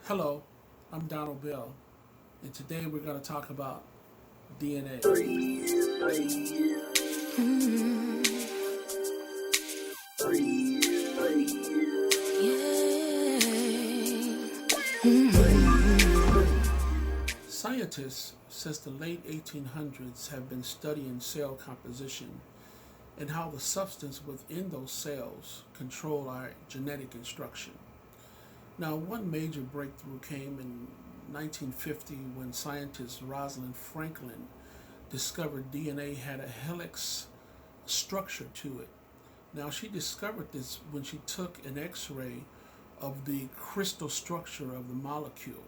Hello, I'm Donald Bell, and today we're going to talk about DNA. Scientists since the late 1800s have been studying cell composition and how the substance within those cells control our genetic instruction. Now, one major breakthrough came in 1950 when scientist Rosalind Franklin discovered DNA had a helix structure to it. Now, she discovered this when she took an X-ray of the crystal structure of the molecule.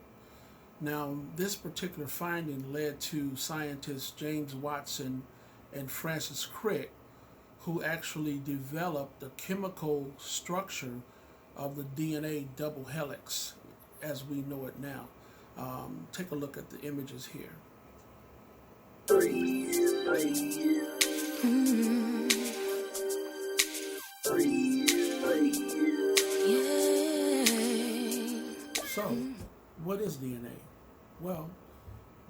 Now, this particular finding led to scientists James Watson and Francis Crick, who actually developed the chemical structure of the DNA double helix as we know it now. Take a look at the images here. So, what is DNA? Well,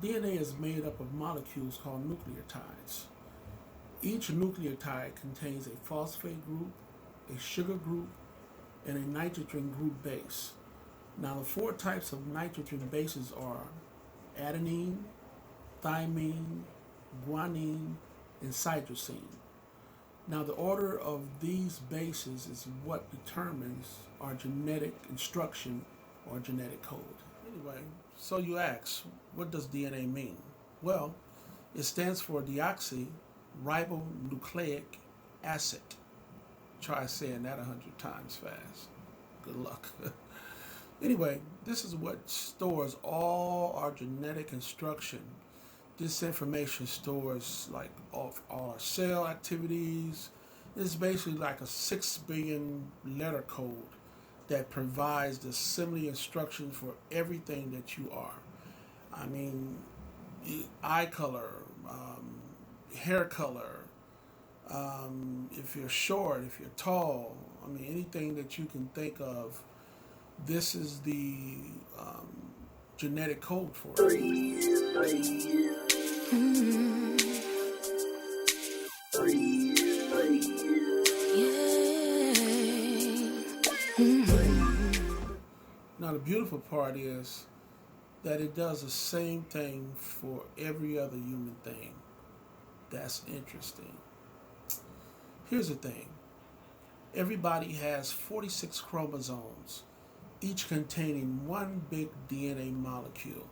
DNA is made up of molecules called nucleotides. Each nucleotide contains a phosphate group, a sugar group, and a nitrogen group base. Now, the four types of nitrogen bases are adenine, thymine, guanine, and cytosine. Now, the order of these bases is what determines our genetic instruction or genetic code. Anyway, so you ask, what does DNA mean? Well, it stands for deoxyribonucleic acid. Try saying that 100 times fast. Good luck. Anyway, this is what stores all our genetic instruction. This information stores like all our cell activities. It's basically like a 6 billion letter code that provides the assembly instructions for everything that you are. I mean, eye color, hair color, if you're short, if you're tall, I mean, anything that you can think of, this is the genetic code for it. Now, the beautiful part is that it does the same thing for every other human thing. That's interesting. Here's the thing. Everybody has 46 chromosomes, each containing one big DNA molecule.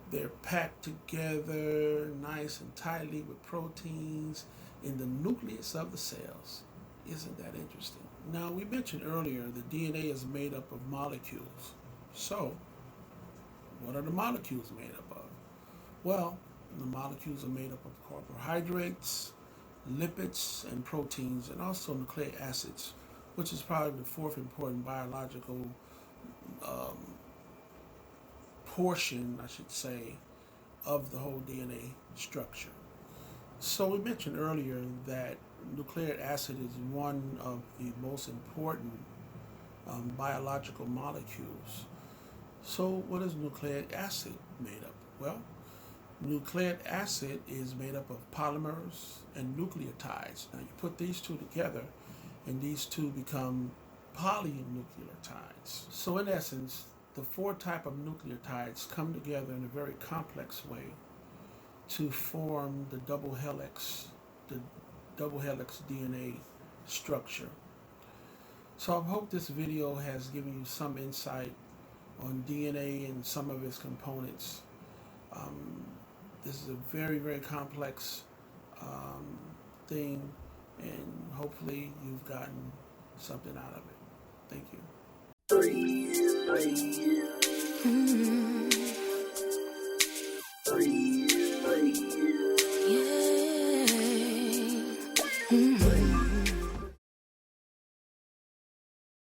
They're packed together nice and tightly with proteins in the nucleus of the cells. Isn't that interesting? Now, we mentioned earlier that DNA is made up of molecules. So, what are the molecules made up of? Well, the molecules are made up of carbohydrates, lipids, and proteins, and also nucleic acids, which is probably the fourth important biological portion, I should say, of the whole DNA structure. So we mentioned earlier that nucleic acid is one of the most important biological molecules. So what is nucleic acid made up? Well, nucleic acid is made up of polymers and nucleotides. Now you put these two together and these two become polynucleotides. So in essence, the four types of nucleotides come together in a very complex way to form the double helix DNA structure. So I hope this video has given you some insight on DNA and some of its components. This is a very, very complex thing, and hopefully you've gotten something out of it. Thank you.